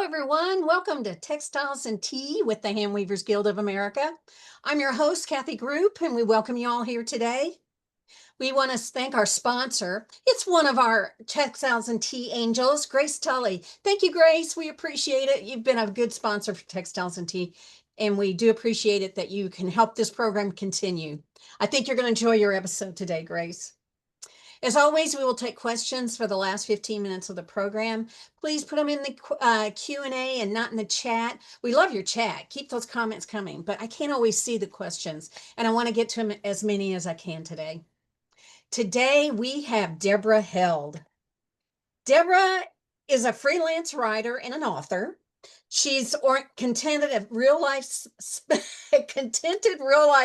everyone. Welcome to Textiles and Tea with the Handweavers Guild of America. I'm your host, Kathy Group, and we welcome you all here today. We want to thank our sponsor. It's one of our Textiles and Tea angels, Grace Tully. Thank you, Grace. We appreciate it. You've been a good sponsor for Textiles and Tea, and we do appreciate it that you can help this program continue. I think you're going to enjoy your episode today, Grace. As always, we will take questions for the last 15 minutes of the program. Please put them in the Q&A and not in the chat. We love your chat. Keep those comments coming, but I can't always see the questions, and I want to get to them as many as I can today. Today, we have Deborah Held. Deborah is a freelance writer and an author. She's contented real life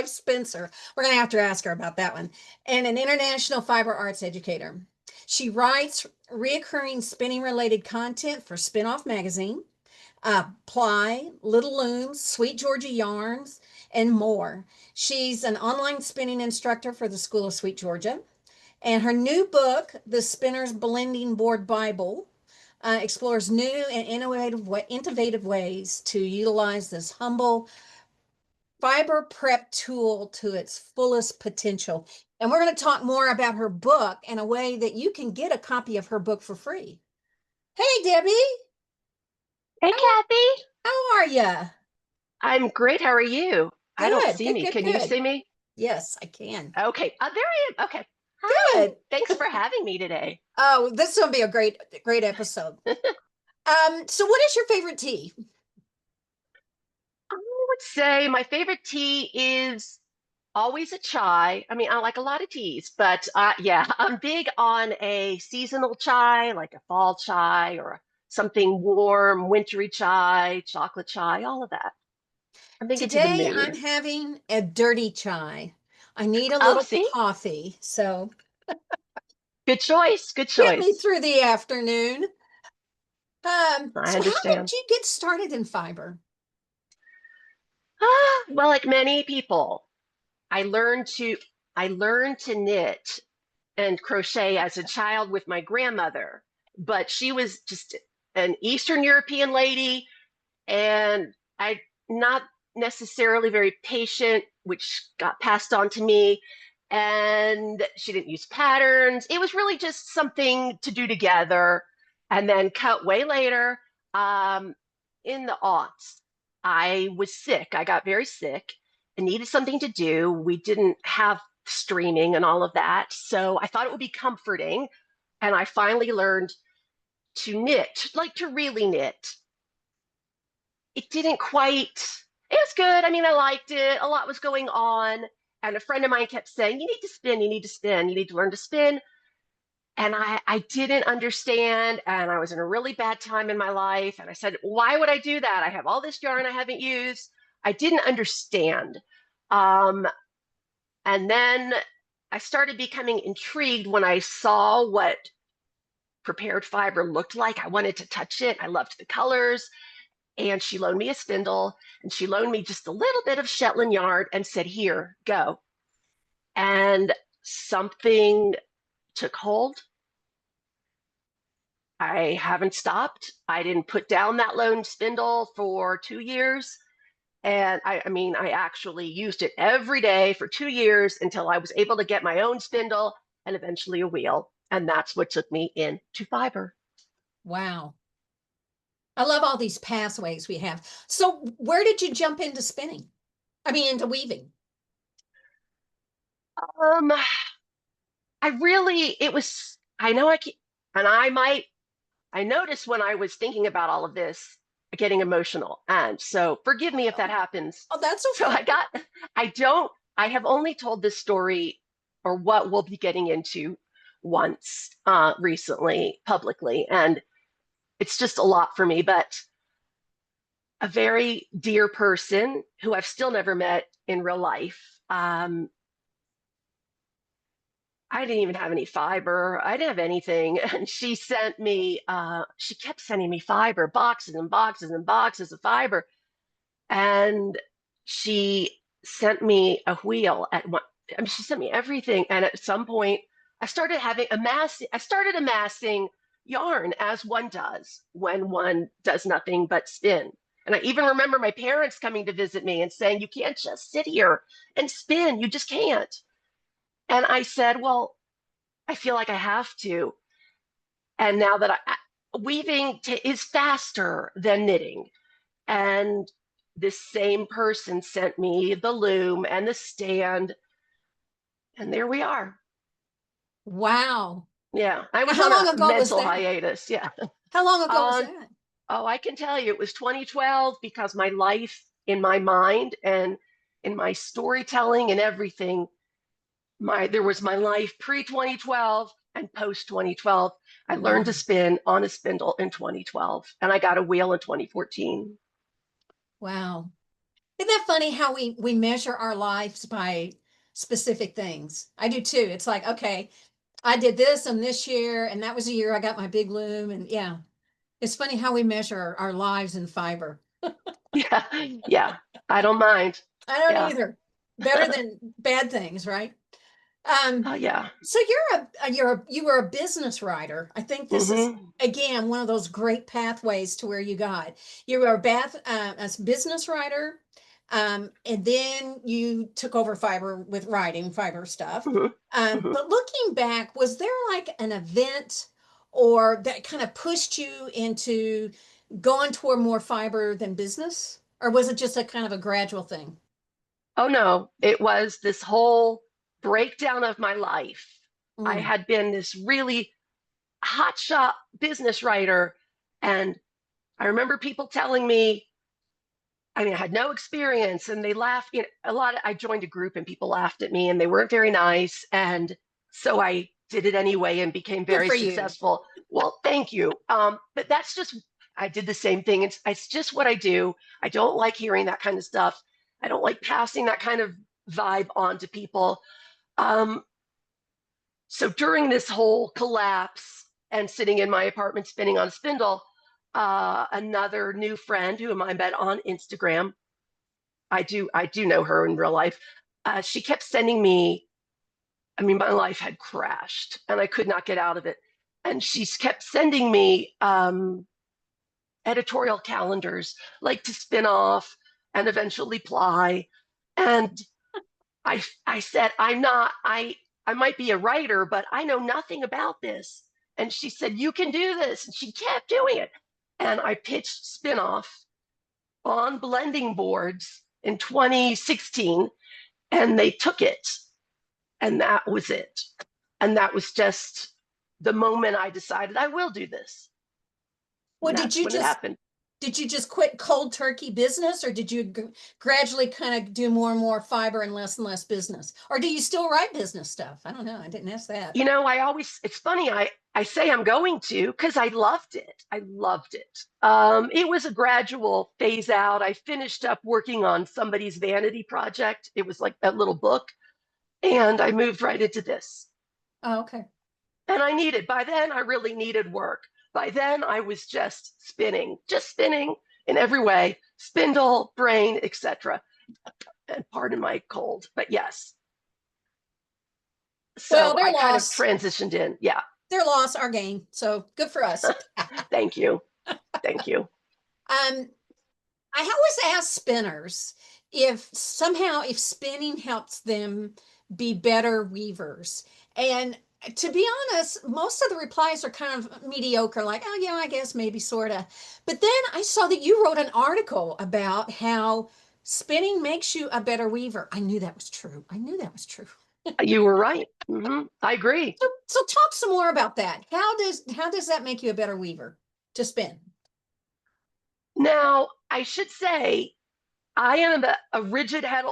spinster. We're going to have to ask her about that one. And an international fiber arts educator. She writes reoccurring spinning related content for Spin-Off Magazine, Ply, Little Looms, SweetGeorgia Yarns, and more. She's an online spinning instructor for the School of SweetGeorgia. And her new book, The Spinner's Blending Board Bible, explores new and innovative ways to utilize this humble fiber prep tool to its fullest potential. And we're going to talk more about her book and a way that you can get a copy of her book for free. Hey, Debbie. Hey, Kathy. How are you? I'm great. How are you? Good, I don't see good, me. good, Can good. you see me? Yes, I can. Okay. There I am. Okay. Hi. Good. Thanks for having me today. Oh, this will be a great episode. So what is your favorite tea? I would say my favorite tea is always a chai. I mean, I like a lot of teas, but yeah, I'm big on a seasonal chai, like a fall chai or something warm, wintry chai, chocolate chai, all of that. I'm big into the Today I'm mood. having a dirty chai. I need a Oh, little see? coffee, so Good choice. Good get me choice. through the afternoon. I So how did understand. you get started in fiber? Well, like many people, I learned to I learned to knit and crochet as a child with my grandmother, but she was just an Eastern European lady and I not necessarily very patient, which got passed on to me. And she didn't use patterns. It was really just something to do together. And then cut way later, um, in the aughts, I was sick. I got very sick and needed something to do. We didn't have streaming and all of that. So I thought it would be comforting. And I finally learned to knit, like to really knit. It didn't quite, it was good. I mean, I liked it. A lot was going on. And a friend of mine kept saying, you need to spin, you need to spin, you need to learn to spin. And I didn't understand. And I was in a really bad time in my life. And I said, why would I do that? I have all this yarn I haven't used. I didn't understand. Um, and then I started becoming intrigued when I saw what prepared fiber looked like. I wanted to touch it. I loved the colors. And she loaned me a spindle and she loaned me just a little bit of Shetland yarn and said, here, go. And something took hold. I haven't stopped. I didn't put down that loaned spindle for 2 years. And I mean, I actually used it every day for 2 years until I was able to get my own spindle and eventually a wheel. And that's what took me into fiber. Wow. I love all these pathways we have. So where did you jump into spinning? I mean, into weaving. Um, it was, I know I can, and I noticed when I was thinking about all of this, getting emotional. And so forgive me if that happens. Oh, that's So okay. I have only told this story or what we'll be getting into once recently publicly. And it's just a lot for me, but a very dear person who I've still never met in real life. I didn't even have any fiber. I didn't have anything. And she kept sending me fiber, boxes and boxes and boxes of fiber. And she sent me a wheel at one. I mean, she sent me everything. And at some point, I started amassing yarn as one does when one does nothing but spin. And I even remember my parents coming to visit me and saying, you can't just sit here and spin. You just can't. And I said, well, I feel like I have to. And now that weaving is faster than knitting. And this same person sent me the loom and the stand. And there we are. Wow. Yeah. I was How on long a ago was mental that? hiatus. Yeah. How long ago was Um, that? oh, I can tell you it was 2012 because my life in my mind and in my storytelling and everything, there was my life pre-2012 and post-2012. I learned to Wow. spin on a spindle in 2012 and I got a wheel in 2014. Wow. Isn't that funny how we measure our lives by specific things? I do too. It's like, okay, I did this and this year, and that was the year I got my big loom. And yeah, it's funny how we measure our lives in fiber. Yeah, yeah. I don't mind. I don't Yeah. either. Better than bad things, right? Oh yeah. So you were a business writer. I think this is Hmm. again one of those great pathways to where you got. You were a business writer, and then you took over fiber with writing fiber stuff. Hmm. Hmm. But looking back, was there like an event or that kind of pushed you into going toward more fiber than business, or was it just a kind of a gradual thing? Oh no, it was this whole breakdown of my life. I Mm, had been this really hotshot business writer, and I remember people telling me, I mean, I had no experience, and they laughed. You know, I joined a group, and people laughed at me, and they weren't very nice, and so I did it anyway and became good very for you. successful. Well, thank you. But that's just I did the same thing. It's just what I do. I don't like hearing that kind of stuff. I don't like passing that kind of vibe on to people. Um, so during this whole collapse and sitting in my apartment spinning on a spindle, another new friend whom I met on Instagram, I do know her in real life. She kept sending me. I mean, my life had crashed and I could not get out of it. And she kept sending me editorial calendars, like to spin off and eventually ply. And I said, I might be a writer, but I know nothing about this. And she said, you can do this. And she kept doing it. And I pitched spinoff on blending boards in 2016, and they took it. And that was it. And that was just the moment I decided I will do this. Well, And that's when it happened. did you just quit cold turkey business, or did you gradually kind of do more and more fiber and less business? Or do you still write business stuff? I don't know. I didn't ask that. You know, it's funny, I say I'm going to because I loved it. I loved it. It was a gradual phase out. I finished up working on somebody's vanity project. It was like that little book. And I moved right into this. Oh, okay. And by then, I really needed work. By then, I was just spinning in every way, spindle, brain, etc. And pardon my cold, but yes. Well, So their I kind of loss, transitioned in. Yeah. their loss, our gain. So good for us. Thank you. Thank you. I always ask spinners if somehow if spinning helps them be better weavers. And to be honest, most of the replies are kind of mediocre, like, oh, yeah, I guess maybe sort of. But then I saw that you wrote an article about how spinning makes you a better weaver. I knew that was true. I knew that was true. You were right. I agree. So talk some more about that. How does that make you a better weaver to spin? Now, I should say, I am a rigid head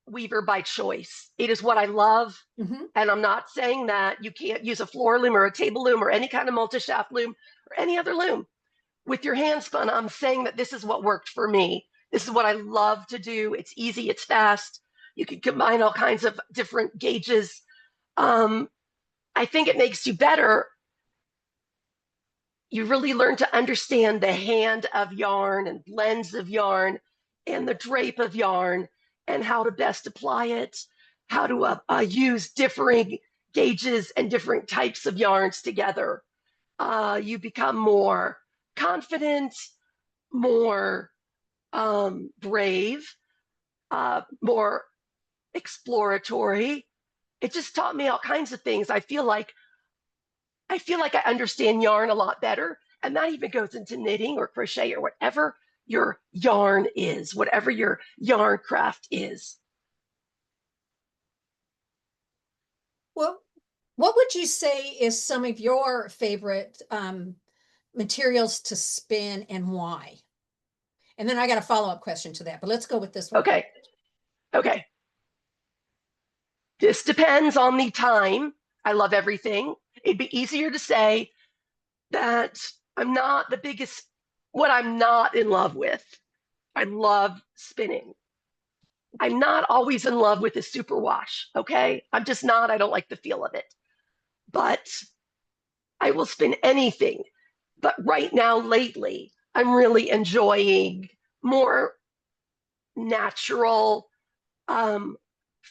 weaver by choice. It is what I love. Hmm. And I'm not saying that you can't use a floor loom or a table loom or any kind of multi-shaft loom or any other loom with your hand spun. I'm saying that this is what worked for me. This is what I love to do. It's easy, it's fast. You can combine all kinds of different gauges. Um, I think it makes you better. You really learn to understand the hand of yarn and blends of yarn and the drape of yarn and how to best apply it, how to use differing gauges and different types of yarns together. You become more confident, more brave, more exploratory. It just taught me all kinds of things. I understand yarn a lot better. And that even goes into knitting or crochet or whatever your yarn is, whatever your yarn craft is. Well, what would you say is some of your favorite materials to spin and why? And then I got a follow-up question to that, but let's go with this one. Okay. Okay. This depends on the time. I love everything. It'd be easier to say that I'm not the biggest, what I'm not in love with. I love spinning. I'm not always in love with the superwash, okay? I'm just not. I don't like the feel of it. But I will spin anything. But right now, lately, I'm really enjoying more natural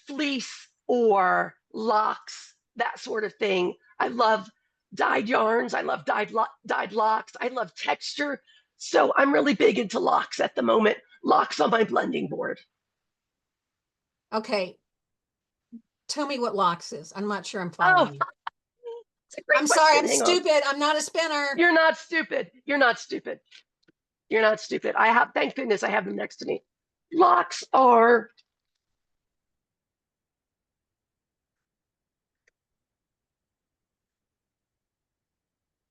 fleece or locks, that sort of thing. I love dyed yarns. I love dyed locks. I love texture. So I'm really big into locks at the moment. Locks on my blending board. Okay. Tell me what locks is. I'm not sure I'm following you. It's a great I'm question. sorry, I'm stupid. I'm not a spinner. You're not stupid. You're not stupid. You're not stupid. Thank goodness I have them next to me. Locks are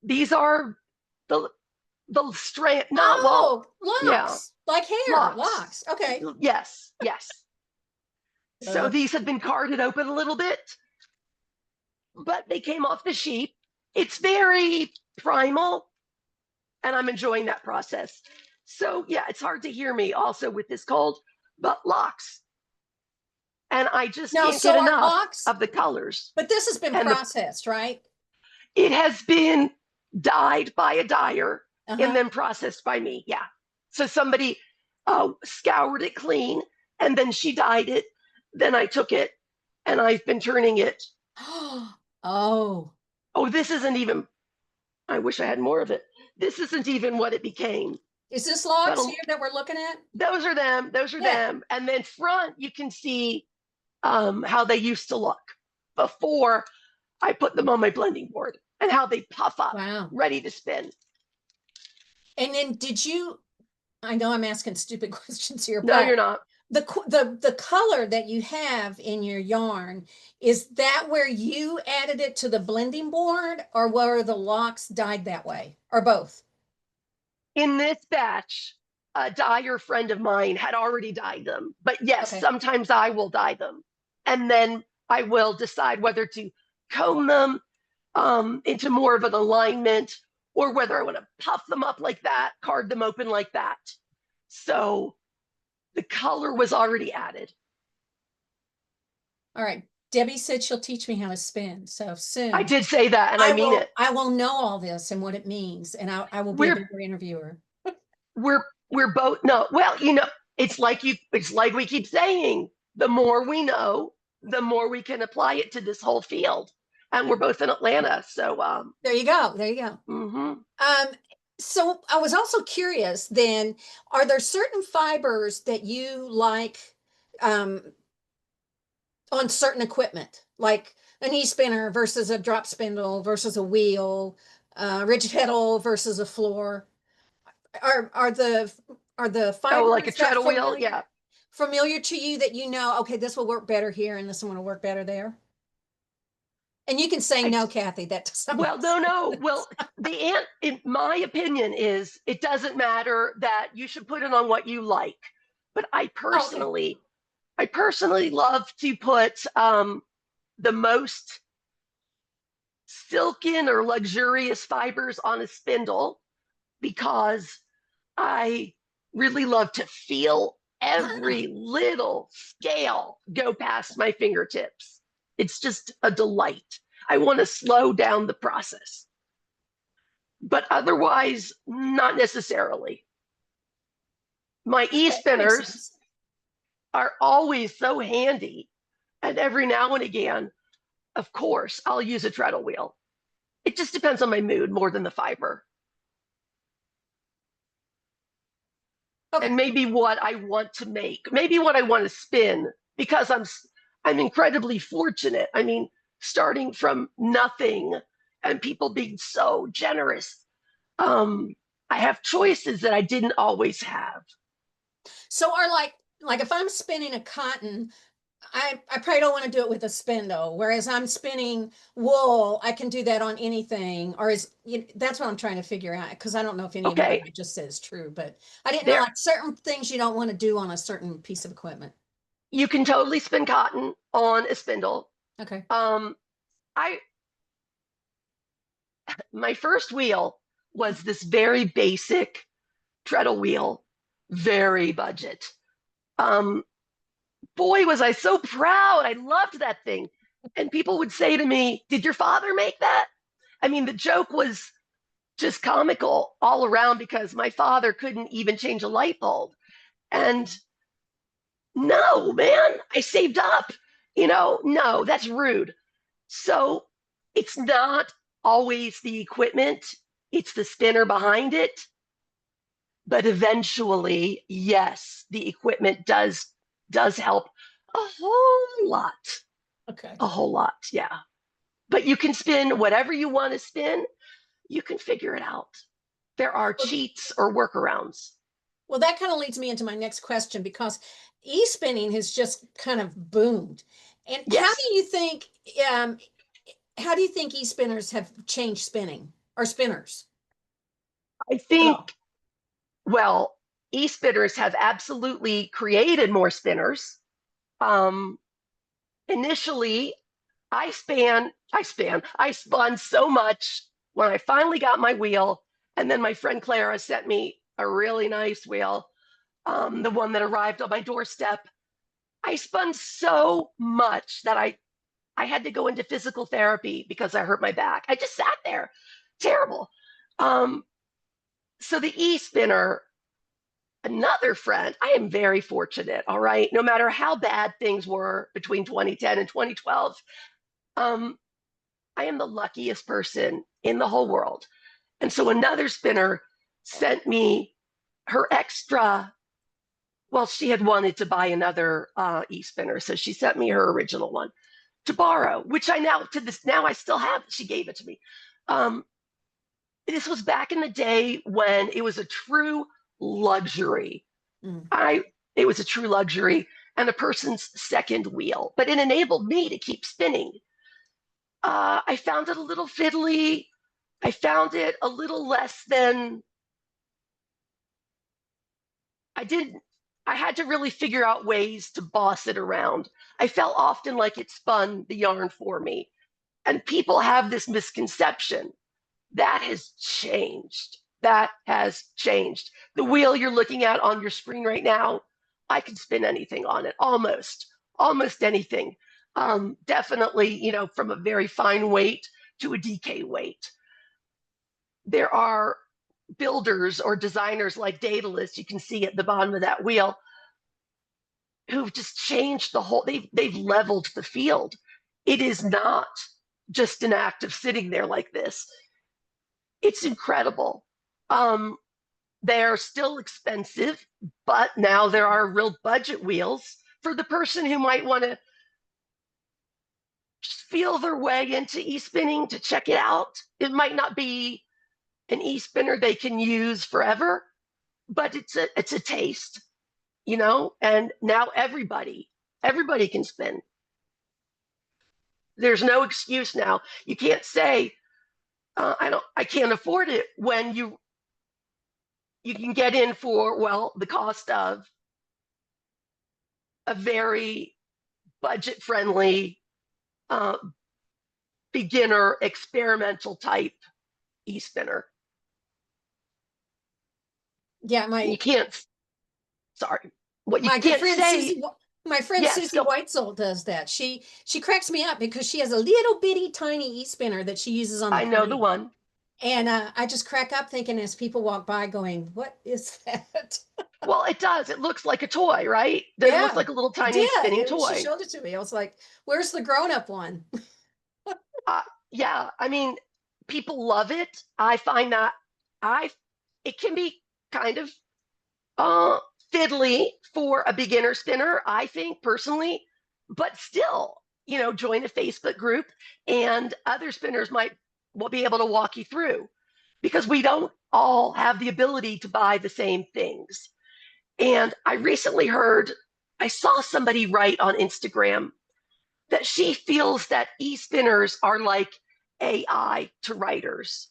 these are the strand, not Oh, well, yeah, locks, like hair, locks. Okay. Yes, yes. So these have been carded open a little bit, but they came off the sheep. It's very primal, and I'm enjoying that process. So yeah, it's hard to hear me also with this cold, but locks. And I just Now, can't so get are enough locks, of the colors. but this has been And processed, right? it has been dyed by a dyer and Uh-huh. then processed by me. Yeah. So somebody scoured it clean and then she dyed it. Then I took it and I've been turning it. Oh. Oh, this isn't even, I wish I had more of it. This isn't even what it became. Is this locks here that we're looking at? Those are them. Those are them. And then front, you can see how they used to look before I put them on my blending board and how they puff up, Wow. ready to spin. And then did you, I know I'm asking stupid questions here, No, but you're not. the color that you have in your yarn, is that where you added it to the blending board, or were the locks dyed that way, or both? In this batch, a dyer friend of mine had already dyed them. But yes, Okay. sometimes I will dye them. And then I will decide whether to comb them into more of an alignment or whether I want to puff them up like that, card them open like that. So the color was already added. All right. Debbie said she'll teach me how to spin. So soon. I did say that, and I mean it. I will know all this and what it means, and I will be a better interviewer. We're both no. Well, it's like we keep saying, the more we know, the more we can apply it to this whole field. And we're both in Atlanta, so there you go. There you go. Mm-hmm. So I was also curious then, are there certain fibers that you like on certain equipment, like an e-spinner versus a drop spindle versus a wheel, rigid pedal versus a floor? Are the fibers like a treadle wheel? Yeah. Familiar to you that okay, this will work better here and this one will work better there? And you can say no, Kathy, that doesn't. Well, no. Well, in my opinion is it doesn't matter, that you should put it on what you like. But I personally love to put the most silken or luxurious fibers on a spindle, because I really love to feel every little scale go past my fingertips. It's just a delight. I want to slow down the process. But otherwise, not necessarily. My e-spinners are always so handy. And every now and again, of course, I'll use a treadle wheel. It just depends on my mood more than the fiber. Okay. And maybe what I want to make, maybe what I want to spin, because I'm incredibly fortunate. I mean, starting from nothing and people being so generous. Um, I have choices that I didn't always have. So are like if I'm spinning a cotton, I probably don't want to do it with a spindle. Whereas I'm spinning wool, I can do that on anything. Or that's what I'm trying to figure out because I don't know if any of what Okay, I just said is true, but I didn't know there like certain things you don't want to do on a certain piece of equipment. you can totally spin cotton on a spindle. Okay. Um, I my first wheel was this very basic treadle wheel, very budget. Um, Boy, was I so proud. I loved that thing. And people would say to me, "Did your father make that?" I mean, the joke was just comical all around because my father couldn't even change a light bulb. And no, man, I saved up. No, that's rude. So it's not always the equipment, it's the spinner behind it. But eventually, yes, the equipment does help a whole lot. Okay. A whole lot, yeah. But you can spin whatever you want to spin, you can figure it out. There are Well, cheats or workarounds. well, that kind of leads me into my next question because e-spinning has just kind of boomed. And Yes, um, how do you think e-spinners have changed spinning or spinners I at think, all? well, e-spinners have absolutely created more spinners. Um, Initially, I spun so much when I finally got my wheel. And then my friend Clara sent me a really nice wheel, the one that arrived on my doorstep. I spun so much that I had to go into physical therapy because I hurt my back. I just sat there, terrible. Um, so the e-spinner, another friend, I am very fortunate. All right, no matter how bad things were between 2010 and 2012, um, I am the luckiest person in the whole world. And so another spinner sent me her extra. Well, she had wanted to buy another e-spinner, so she sent me her original one to borrow, which I now to this now I still have. She gave it to me. Um, this was back in the day when it was a true luxury. Mm. I It was a true luxury and a person's second wheel, but it enabled me to keep spinning. I found it a little fiddly. I found it a little less than I didn't. I had to really figure out ways to boss it around. I felt often like it spun the yarn for me. And people have this misconception. That has changed. That has changed. The wheel you're looking at on your screen right now, I can spin anything on it, almost anything. Definitely, from a very fine weight to a DK weight. There are builders or designers like Daedalus, you can see at the bottom of that wheel, who've just changed the whole, they've leveled the field. It is not just an act of sitting there like this. It's incredible. Um, they're still expensive, but now there are real budget wheels for the person who might want to just feel their way into e-spinning to check it out. It might not be an e-spinner they can use forever, but it's a taste, and now everybody can spin. There's no excuse now. You can't say I can't afford it when you can get in for, well, the cost of a very budget friendly uh, beginner experimental type e-spinner. Yeah, And you can't, sorry, what you my good can't friend say, my friend yes, Susie go, Whitesell does that. She cracks me up because she has a little bitty tiny e-spinner that she uses on the I know the plane. one. And I just crack up thinking as people walk by going, what is that? Well, it does. It looks like a toy, right? Does it look Yeah, like a little it tiny did. spinning She toy? showed it to me. I was like, where's the grown-up one? Uh, yeah, I mean, people love it. I find that it can be kind of fiddly for a beginner spinner, I think personally, but still, join a Facebook group and other spinners will be able to walk you through, because we don't all have the ability to buy the same things. And I saw somebody write on Instagram that she feels that e-spinners are like AI to writers.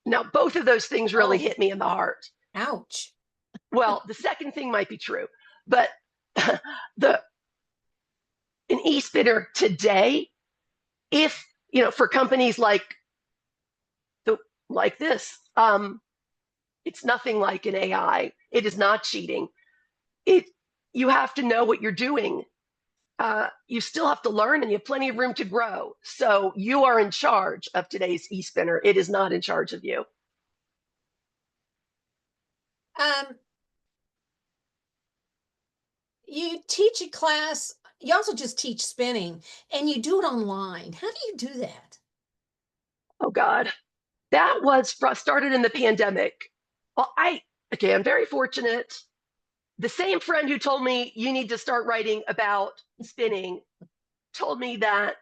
Now, both of those things really hit me in the heart. Ouch. Well, the second thing might be true, but an e-spinner today, if for companies like this, it's nothing like an AI. It is not cheating. You have to know what you're doing. You still have to learn, and you have plenty of room to grow. So you are in charge of today's e-spinner. It is not in charge of you. You teach a class, you also just teach spinning, and you do it online. How do you do that? Oh God, that was started in the pandemic. Well, I'm very fortunate. The same friend who told me you need to start writing about spinning told me that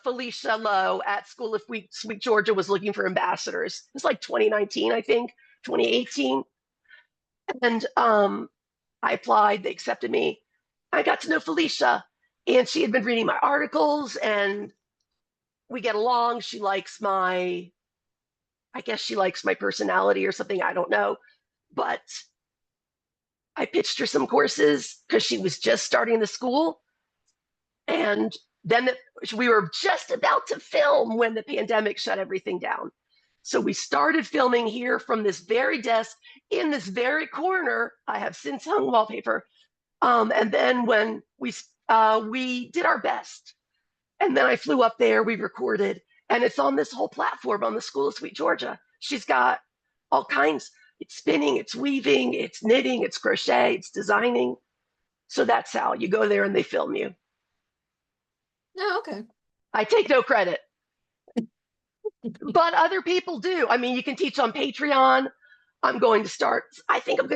Felicia Lowe at School of SweetGeorgia was looking for ambassadors. It was like 2019, I think, 2018. And I applied, they accepted me. I got to know Felicia, and she had been reading my articles, and we get along. I guess she likes my personality or something, I don't know. But I pitched her some courses because she was just starting the school. And then we were just about to film when the pandemic shut everything down. So we started filming here from this very desk in this very corner. I have since hung wallpaper. And then when we did our best, and then I flew up there, we recorded, and it's on this whole platform on the School of SweetGeorgia. She's got all kinds. It's spinning, it's weaving, it's knitting, it's crochet, it's designing. So that's how you go there and they film you. Oh, okay. I take no credit, but other people do. I mean, you can teach on Patreon. I think I'm going to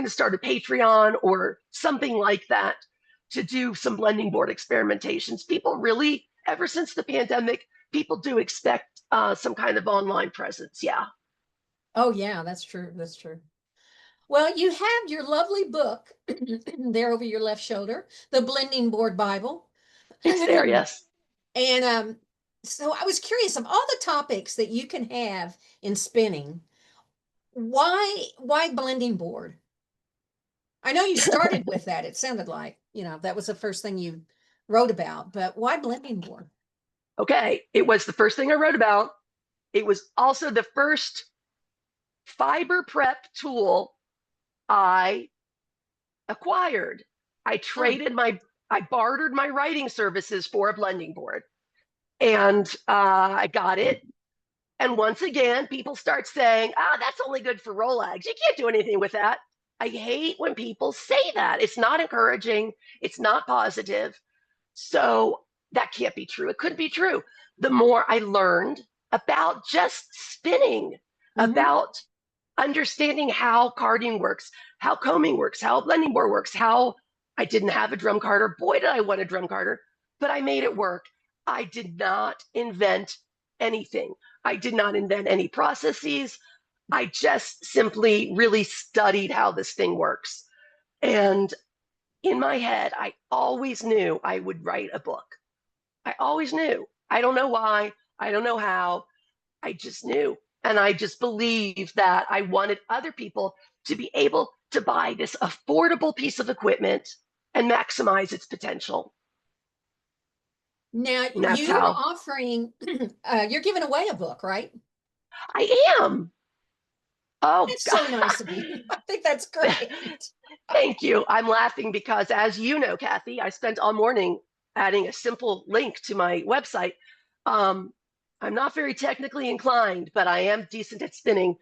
start a Patreon or something like that to do some blending board experimentations. People really, ever since the pandemic, people do expect some kind of online presence. Yeah. Oh, yeah, that's true. That's true. Well, you have your lovely book there over your left shoulder, the Blending Board Bible. It's there, yes. And so I was curious, of all the topics that you can have in spinning, why blending board? I know you started with that. It sounded like, that was the first thing you wrote about, but why blending board? Okay, it was the first thing I wrote about. It was also the first fiber prep tool I acquired. I bartered my writing services for a blending board, and I got it. And once again, people start saying, that's only good for Rolex. You can't do anything with that. I hate when people say that. It's not encouraging. It's not positive. So that can't be true. It couldn't be true. The more I learned about just spinning, about understanding how carding works, how combing works, how a blending board works, how I didn't have a drum carder. Boy, did I want a drum carder, but I made it work. I did not invent anything. I did not invent any processes. I just simply really studied how this thing works. And in my head, I always knew I would write a book. I always knew. I don't know why. I don't know how. I just knew. And I just believed that I wanted other people to be able to buy this affordable piece of equipment and maximize its potential. Now you're offering, you're giving away a book, right? I am. Oh, it's so nice of you. I think that's great. Thank you. I'm laughing because, as you know, Kathy, I spent all morning adding a simple link to my website. I'm not very technically inclined, but I am decent at spinning.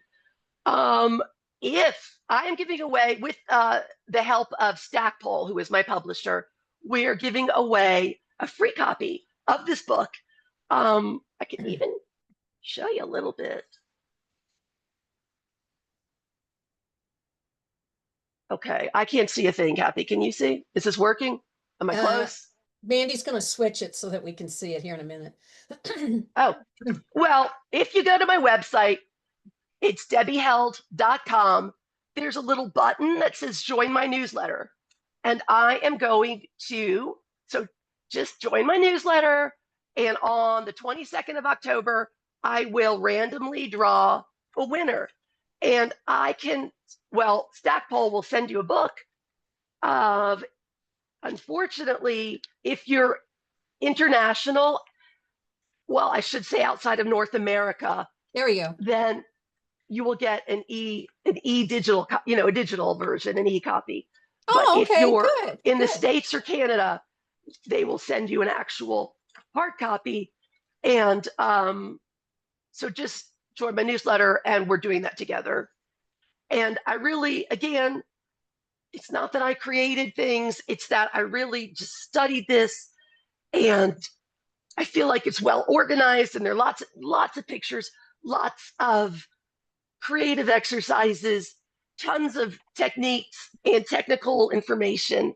If I am giving away, with the help of Stackpole, who is my publisher, we are giving away a free copy of this book. I can even show you a little bit. Okay, I can't see a thing, Kathy. Can you see? Is this working? Am I Uh, close? Mandy's going to switch it so that we can see it here in a minute. Oh, well, if you go to my website, it's debbieheld.com. There's a little button that says join my newsletter. And I am going to, so just join my newsletter. And on the 22nd of October, I will randomly draw a winner. And I can, well, Stackpole will send you a book of, unfortunately, if you're international, well, I should say outside of North America, There we go. then you will get an digital, a digital version, an e-copy. But Oh, if okay, you're good, in the good. States or Canada, they will send you an actual hard copy. And so just join my newsletter, and we're doing that together. And I really, again, it's not that I created things, it's that I really just studied this, and I feel like it's well organized, and there are lots of pictures, lots of creative exercises, tons of techniques and technical information.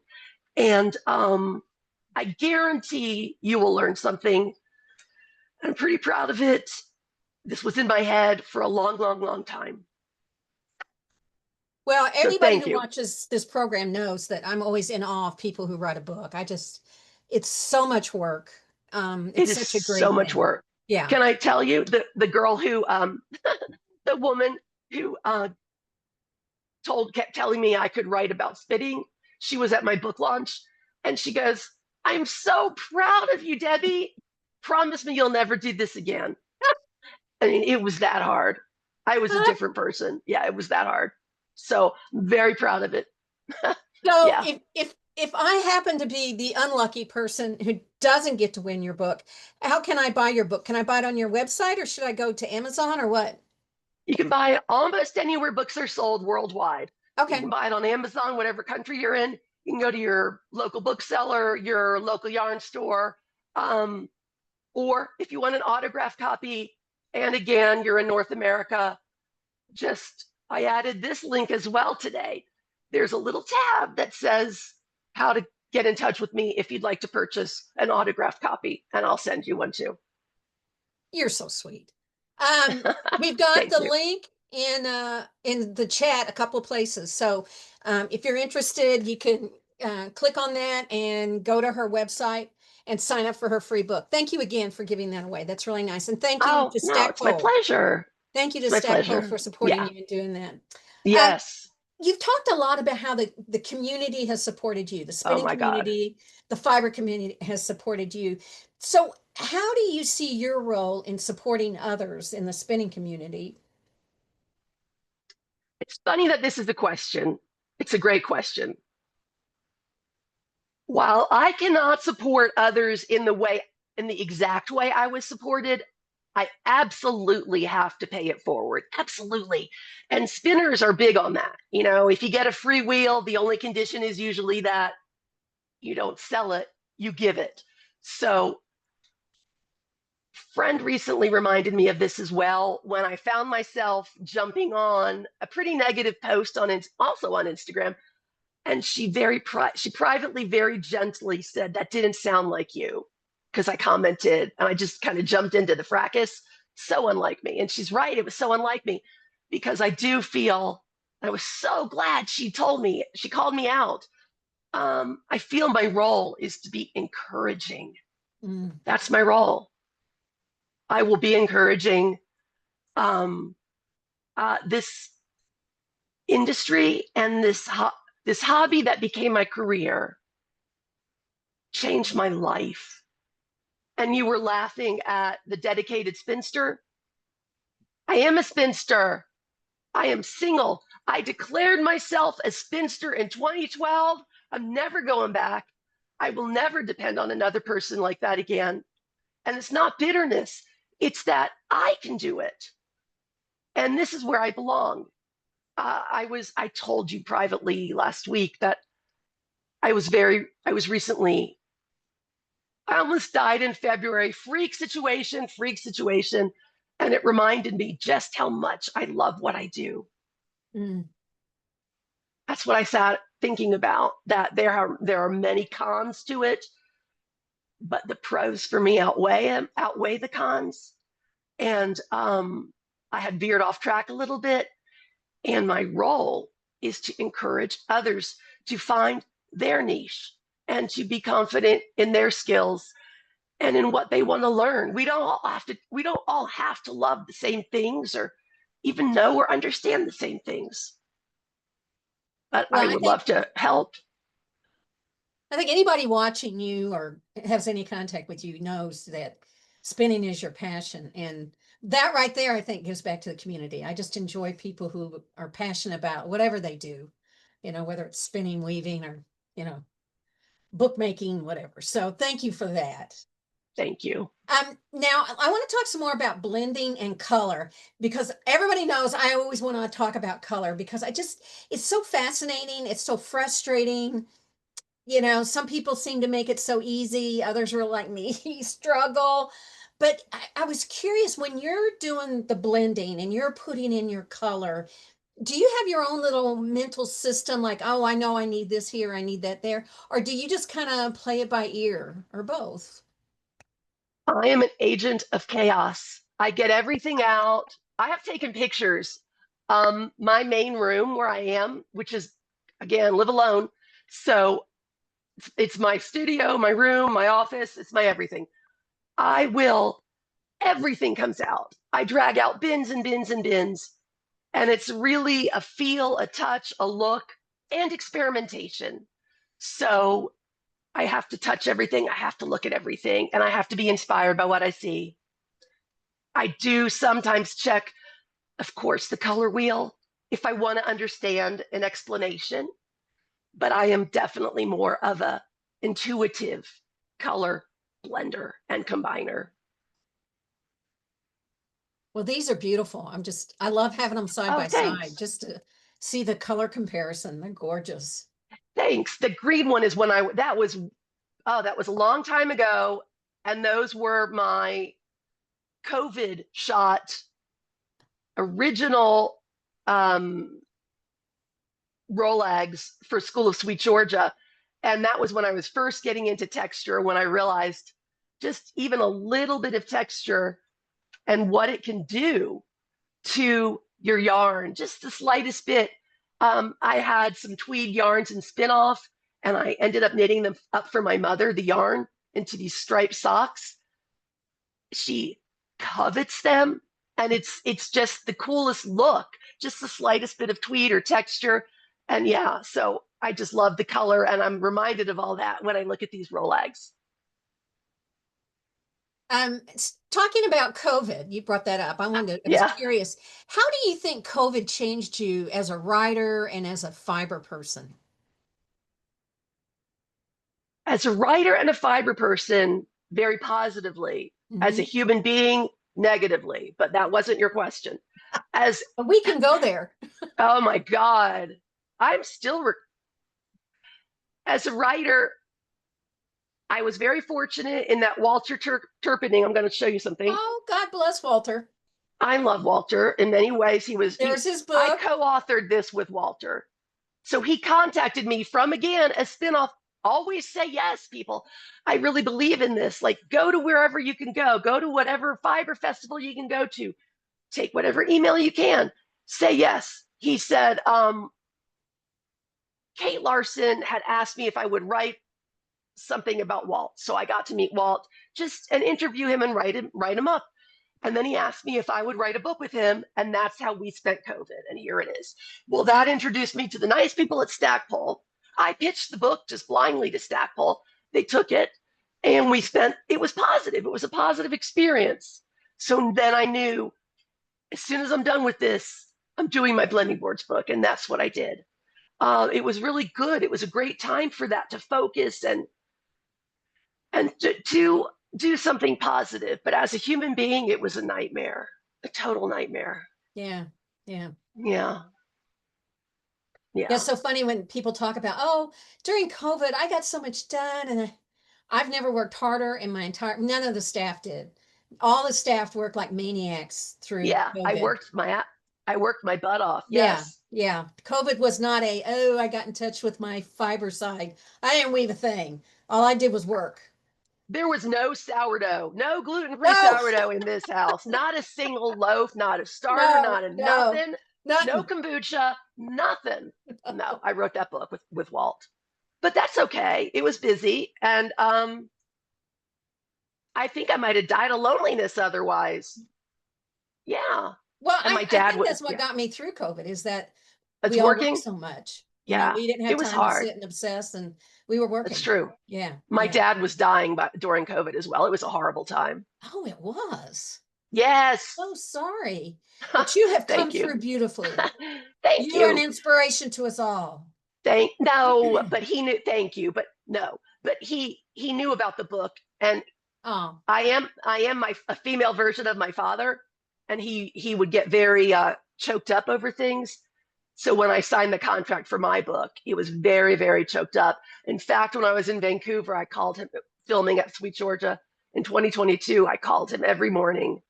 And I guarantee you will learn something. I'm pretty proud of it. This was in my head for a long, long, long time. Well, So anybody thank who you. watches this program knows that I'm always in awe of people who write a book. It's so much work. It It's is such a so great much thing. work. Yeah. Can I tell you, the girl who, the woman who kept telling me I could write about spitting, she was at my book launch, and she goes, "I'm so proud of you, Debbie. Promise me you'll never do this again." I mean, it was that hard. I was a different person. Yeah, it was that hard. So I'm very proud of it. So Yeah, if I happen to be the unlucky person who doesn't get to win your book, how can I buy your book? Can I buy it on your website or should I go to Amazon or what? you can buy it almost anywhere books are sold worldwide. You can Okay. buy it on Amazon, whatever country you're in. You can go to your local bookseller, your local yarn store, um, or if you want an autographed copy, and again, you're in North America, just I added this link as well today. There's a little tab that says how to get in touch with me if you'd like to purchase an autographed copy, and I'll send you one too. You're so sweet. We've got Thank the you. link in the chat a couple of places. So if you're interested, you can click on that and go to her website and sign up for her free book. Thank you again for giving that away. That's really nice. And thank you Oh, to no, it's my Stackpole. pleasure. Thank you to It's my Stackpole for pleasure. supporting Yeah. you and doing that. Um, Yes. you've talked a lot about how the community has supported you, the Oh spinning my God. community, the fiber community has supported you. So how do you see your role in supporting others in the spinning community? It's funny that this is a question. It's a great question. While I cannot support others in the exact way I was supported, I absolutely have to pay it forward. Absolutely. And spinners are big on that. If you get a free wheel, the only condition is usually that you don't sell it, you give it. So, friend recently reminded me of this as well when I found myself jumping on a pretty negative post also on Instagram, and she privately very gently said that didn't sound like you, because I commented and I just kind of jumped into the fracas. So unlike me. And she's right, it was so unlike me, because I do feel, I was so glad she called me out. I feel my role is to be encouraging. Mm. That's my role. I will be encouraging um, this industry, and this hobby that became my career changed my life. And you were laughing at the dedicated spinster. I am a spinster. I am single. I declared myself a spinster in 2012. I'm never going back. I will never depend on another person like that again. And it's not bitterness, it's that I can do it. And this is where I belong. I told you privately last week that I was recently, I almost died in February. Freak situation, freak situation. And it reminded me just how much I love what I do. Mm. that's what I sat thinking about, that there are many cons to it, but the pros for me outweigh the cons. And I had veered off track a little bit. And my role is to encourage others to find their niche and to be confident in their skills and in what they want to learn. We don't all have to love the same things or even know or understand the same things. But Well, I would love to help. I think anybody watching you or has any contact with you knows that spinning is your passion. And that right there, I think, gives back to the community. I just enjoy people who are passionate about whatever they do, whether it's spinning, weaving, or, bookmaking, whatever. So thank you for that. Thank you. Now I want to talk some more about blending and color, because everybody knows I always want to talk about color because it's so fascinating. It's so frustrating. Some people seem to make it so easy. Others are like me, struggle. But I was curious, when you're doing the blending and you're putting in your color, do you have your own little mental system like, oh, I know I need this here, I need that there? Or do you just kind of play it by ear or both? I am an agent of chaos. I get everything out. I have taken pictures. My main room where I am, which is, again, live alone. So it's my studio, my room, my office, it's my everything. Everything comes out. I drag out bins and bins and bins. And it's really a feel, a touch, a look, and experimentation. So I have to touch everything. I have to look at everything. And I have to be inspired by what I see. I do sometimes check, of course, the color wheel if I want to understand an explanation. But I am definitely more of a intuitive color blender and combiner. Well, these are beautiful. I love having them side Oh, by side thanks. just to see the color comparison. They're gorgeous. Thanks. The green one is that was a long time ago. And those were my COVID shot original Rolegs for School of SweetGeorgia. And that was when I was first getting into texture, when I realized just even a little bit of texture and what it can do to your yarn, just the slightest bit. I had some tweed yarns and spin off, and I ended up knitting them up for my mother, the yarn, into these striped socks. She covets them, and it's just the coolest look, just the slightest bit of tweed or texture. And yeah, so I just love the color, and I'm reminded of all that when I look at these Rolegs. Talking about COVID, you brought that up. I was Yeah. curious, how do you think COVID changed you as a writer and as a fiber person? As a writer and a fiber person, very positively. As a Mhm. human being, negatively. But that wasn't your question. As But we can go there. oh my God, I'm still as a writer. I was very fortunate in that Walter Turpinning. I'm going to show you something. Oh, God bless Walter. I love Walter in many ways. There's his I book. co-authored this with Walter. So he contacted me from, again, a spinoff. Always say yes, people. I really believe in this. Like, go to wherever you can go to whatever fiber festival you can go to, take whatever email you can, say yes. He said, Kate Larson had asked me if I would write something about Walt. So I got to meet Walt just and interview him and write him up. And then he asked me if I would write a book with him. And that's how we spent COVID. And here it is. Well, that introduced me to the nice people at Stackpole. I pitched the book just blindly to Stackpole. They took it and it was positive. It was a positive experience. So then I knew as soon as I'm done with this, I'm doing my blending boards book. And that's what I did. It was really good. It was a great time for that to focus and to do something positive. But as a human being, it was a nightmare, a total nightmare. Yeah, yeah. Yeah. Yeah, Yeah. it's so funny when people talk about, oh, during COVID, I got so much done, and I've never worked harder in my none of the staff did. All the staff worked like maniacs through Yeah. I COVID. worked my I worked my butt off. Yeah, Yes. yeah. COVID was not oh, I got in touch with my fiber side. I didn't weave a thing. All I did was work. There was no sourdough, no gluten-free No, sourdough in this house. Not a single loaf, not a starter, no, not a no, nothing, no nothing. kombucha, nothing. No, I wrote that book with Walt. But that's okay. It was busy. And I think I might have died of loneliness otherwise. Yeah. Well, And my I dad think would, that's what yeah, got me through COVID is that it's we all work working. so much. You know, Yeah, we didn't it have was time to hard. sit and obsess, and we were That's working. true. Yeah, My yeah. dad was dying during COVID as well. It was a horrible time. Oh, it was. Yes. So sorry. But you have come Thank you. through beautifully. Thank You are an you. inspiration to us all. No, but he knew. Thank you, but no, but he knew about the book, and Oh, I am my a female version of my father, and he would get very choked up over things. So when I signed the contract for my book, he was very, very choked up. In fact, when I was in Vancouver, I called him filming at SweetGeorgia in 2022. I called him every morning,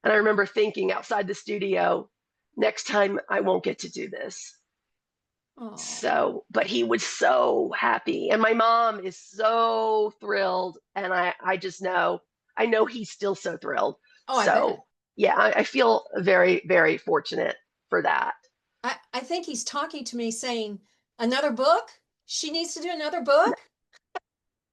and I remember thinking outside the studio, next time I won't get to do this. oh, So, but he was so happy. And my mom is so thrilled. And I just know, I know he's still so thrilled. oh, I bet. So, yeah, I feel very, very fortunate for that. I think he's talking to me saying, another book? She needs to do another book?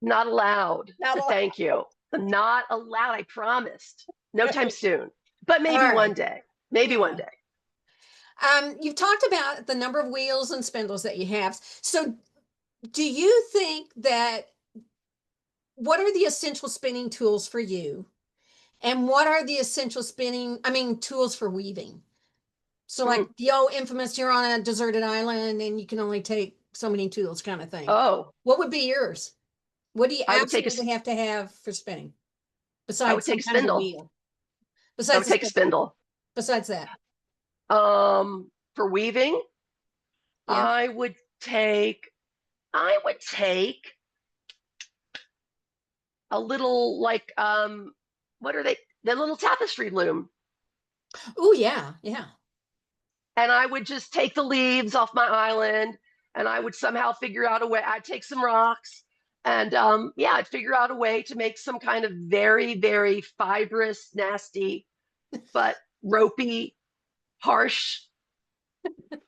Not allowed, Not but allowed. thank you. Not allowed, I promised. No time Okay. soon, but All maybe one right. day. Maybe one Yeah. day. You've talked about the number of wheels and spindles that you have. So do you think that what are the essential spinning tools for you? And what are the essential tools for weaving? So like Mm. the old infamous, you're on a deserted island and you can only take so many tools kind of thing. Oh, What would be yours? What do you I would take a, absolutely have to have for spinning? I would Besides take some a kind of a spindle. wheel. I Besides would the take a spindle. spindle. Besides that. For weaving, Yeah. I would take, I would take a little like what are they? The little tapestry loom. Oh yeah. Yeah. And I would just take the leaves off my island and I would somehow figure out a way. I'd take some rocks and yeah, I'd figure out a way to make some kind of very, very fibrous, nasty, but ropey, harsh.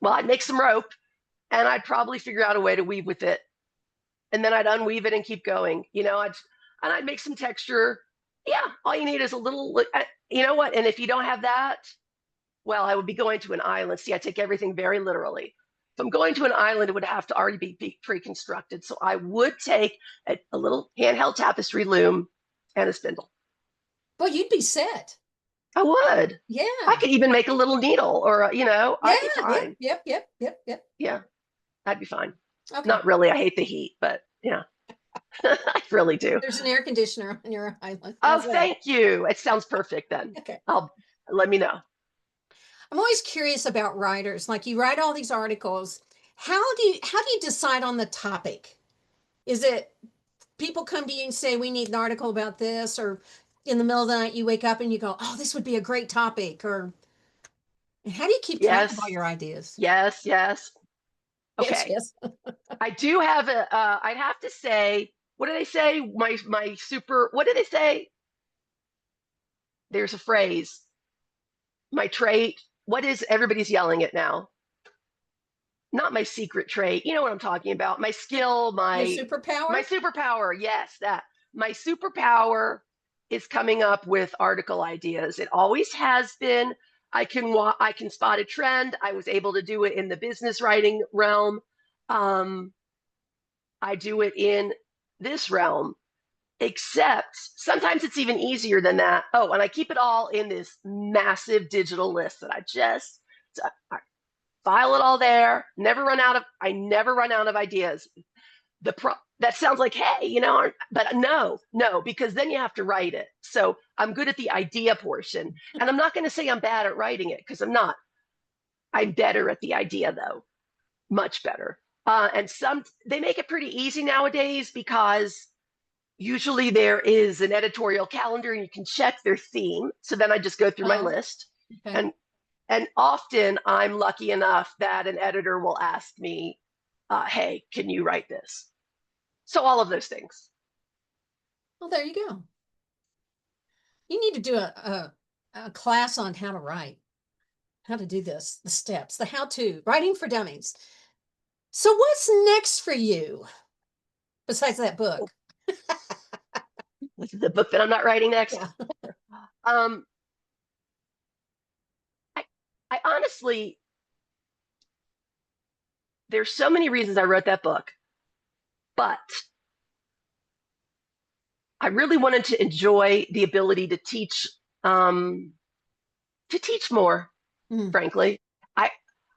Well, I'd make some rope and I'd probably figure out a way to weave with it. And then I'd unweave it and keep going. I'd make some texture. Yeah, all you need is a little, you know what? And if you don't have that, well, I would be going to an island. See, I take everything very literally. If I'm going to an island, it would have to already be pre-constructed. So I would take a little handheld tapestry loom and a spindle. Well, you'd be set. I would. I Yeah. could even make a little needle or, Yeah. I'd be Yeah. fine. Yep. Yep. Yep. Yep. Yeah, I'd be fine. Okay. Not really. I hate the heat, but yeah, I really do. There's an air conditioner on your island. Oh, How's that? thank you. It sounds perfect then. Okay. I'll let me know. I'm always curious about writers. Like you write all these articles. How do you decide on the topic? Is it people come to you and say we need an article about this, or in the middle of the night you wake up and you go, oh, this would be a great topic, or and how do you keep track of all Yes, your ideas? yes, yes. Yes, Okay. yes. I do have I'd have to say, what do they say? My super, what do they say? There's a phrase, my trait. What is everybody's yelling at now? Not my secret trait. You know what I'm talking about. My skill, Your my superpower? superpower. Yes, that. My superpower is coming up with article ideas. It always has been. I can spot a trend. I was able to do it in the business writing realm. Um, I do it in this realm, except sometimes it's even easier than that. Oh, and I keep it all in this massive digital list that I file it all there. I never run out of ideas. That sounds like, hey, but no, because then you have to write it. So I'm good at the idea portion. And I'm not going to say I'm bad at writing it because I'm not. I'm better at the idea though, much better. And they make it pretty easy nowadays because usually there is an editorial calendar and you can check their theme. So then I just go through my Oh, list okay. and And often I'm lucky enough that an editor will ask me, hey, can you write this? So all of those things. Well, there you go. You need to do a class on how to write, how to do this, the steps, the how-to, writing for dummies. So what's next for you besides that book? This is the book that I'm not writing next. Yeah. Um, I honestly, there's so many reasons I wrote that book, but I really wanted to enjoy the ability to teach more, Mm. frankly. I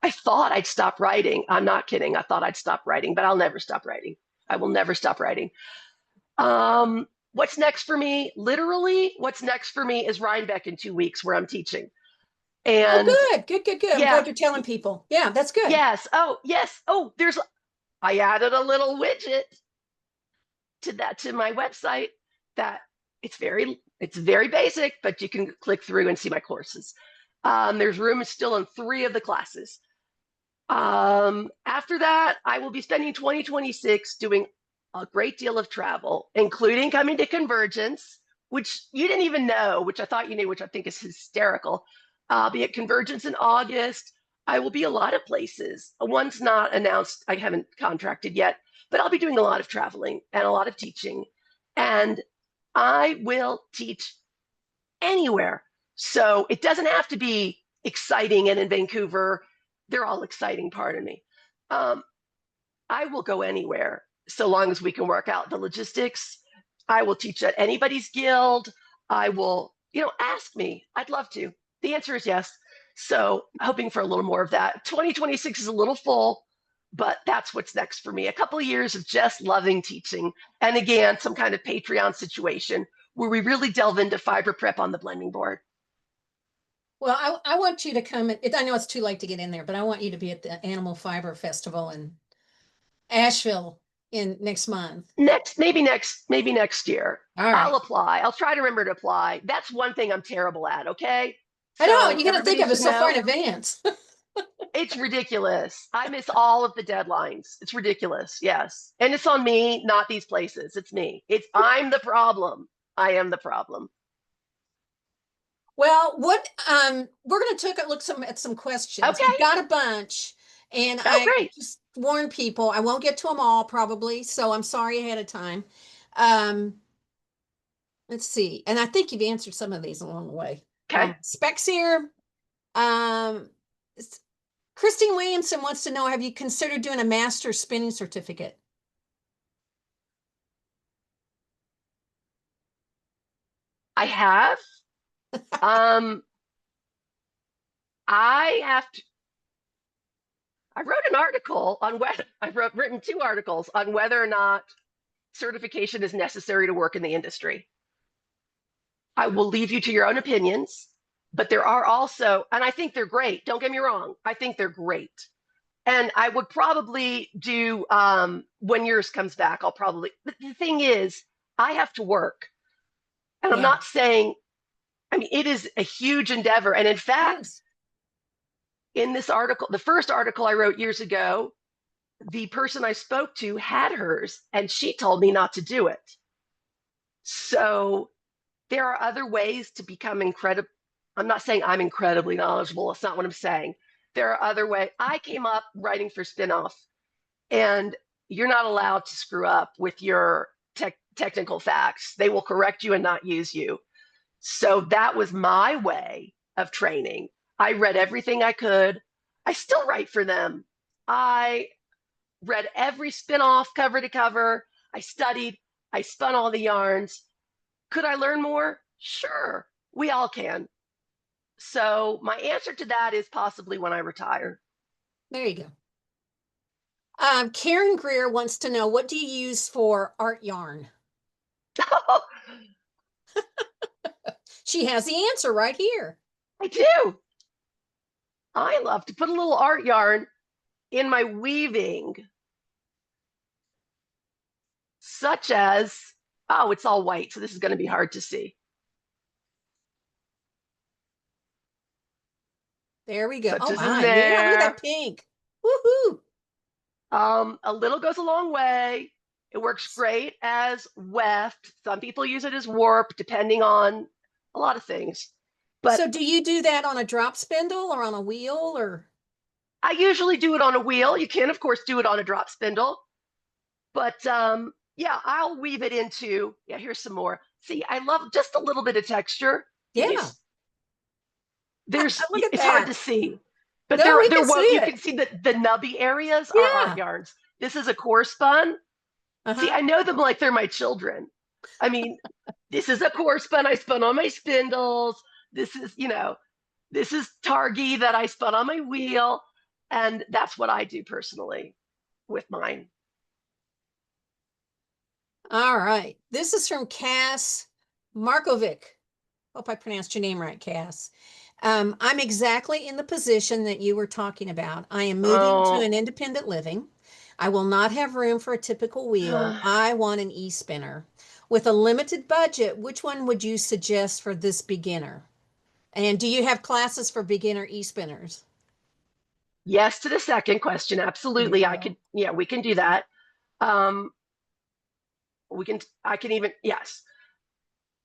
I thought I'd stop writing. I'm not kidding. I thought I'd stop writing, but I'll never stop writing. I will never stop writing. What's next for me? Literally, what's next for me is Rhinebeck in 2 weeks where I'm teaching. Oh, And good, good, good, good. I'm yeah, glad you're telling people. Yeah, that's good. yes. Oh, yes. Oh, I added a little widget to my website that it's very basic, but you can click through and see my courses. There's room still in 3 of the classes. After that, I will be spending 2026 doing a great deal of travel, including coming to Convergence, which you didn't even know, which I thought you knew, which I think is hysterical. I'll be at Convergence in August. I will be a lot of places. One's not announced, I haven't contracted yet, but I'll be doing a lot of traveling and a lot of teaching. And I will teach anywhere. So it doesn't have to be exciting and in Vancouver. They're all exciting, pardon me. I will go anywhere so long as we can work out the logistics. I will teach at anybody's guild. I will, ask me. I'd love to. The answer is yes. So hoping for a little more of that. 2026 is a little full, but that's what's next for me. A couple of years of just loving teaching. And again, some kind of Patreon situation where we really delve into fiber prep on the blending board. Well, I want you to come. I know it's too late to get in there, but I want you to be at the Animal Fiber Festival in Asheville in next month. Maybe next year. All right. I'll apply. I'll try to remember to apply. That's one thing I'm terrible at. Okay. I know So you got to think everybody of it should so far know in advance. it's ridiculous. I miss all of the deadlines. It's ridiculous. Yes. And it's on me, not these places. It's me. I'm the problem. I am the problem. Well, we're going to take a look at some questions. We've Okay. got a bunch, and Oh, I great. just warn people I won't get to them all probably, so I'm sorry ahead of time. Um, let's see, and I think you've answered some of these along the way. Okay. Specs here. Um, Christine Williamson wants to know: have you considered doing a master's spinning certificate? I have. Um, I have to. I wrote an article on whether written 2 articles on whether or not certification is necessary to work in the industry. I will leave you to your own opinions, but there are also, and I think they're great. Don't get me wrong. I think they're great. And I would probably do, when yours comes back, the thing is, I have to work. And I'm Yeah, not saying, it is a huge endeavor. And in fact, yes. in this article, the first article I wrote years ago, the person I spoke to had hers and she told me not to do it. So there are other ways to become incredible. I'm not saying I'm incredibly knowledgeable. That's not what I'm saying. There are other ways. I came up writing for Spinoff, and you're not allowed to screw up with your technical facts. They will correct you and not use you. So that was my way of training. I read everything I could. I still write for them. I read every spinoff cover to cover. I studied. I spun all the yarns. Could I learn more? Sure, we all can. So my answer to that is possibly when I retire. There you go. Karen Greer wants to know, what do you use for art yarn? She has the answer right here. I do. I love to put a little art yarn in my weaving, such as, oh, it's all white, so this is going to be hard to see. There we go. Oh Touches in my, yeah, look at there. that pink. Woohoo. A little goes a long way. It works great as weft. Some people use it as warp, depending on a lot of things. But So do you do that on a drop spindle or on a wheel or? I usually do it on a wheel. You can, of course, do it on a drop spindle. But yeah, I'll weave it into, yeah, here's some more. See, I love just a little bit of texture. Yeah, look at It's hard that. to see, but No, we there can see won't, you it. can see that the nubby areas are our Yeah. yarns. This is a core spun. See, Uh-huh. I know them like they're my children. I mean, this is a core spun I spun on my spindles. This is, this is Targi that I spun on my wheel. And that's what I do personally with mine. All right. This is from Cass Markovic. Hope I pronounced your name right, Cass. I'm exactly in the position that you were talking about. I am moving to an Oh, independent living. I will not have room for a typical wheel. I want an e-spinner. With a limited budget, which one would you suggest for this beginner? And do you have classes for beginner e-spinners? yes to the second question. There you Absolutely. go. Yeah, we can do that. Um, I can even, yes.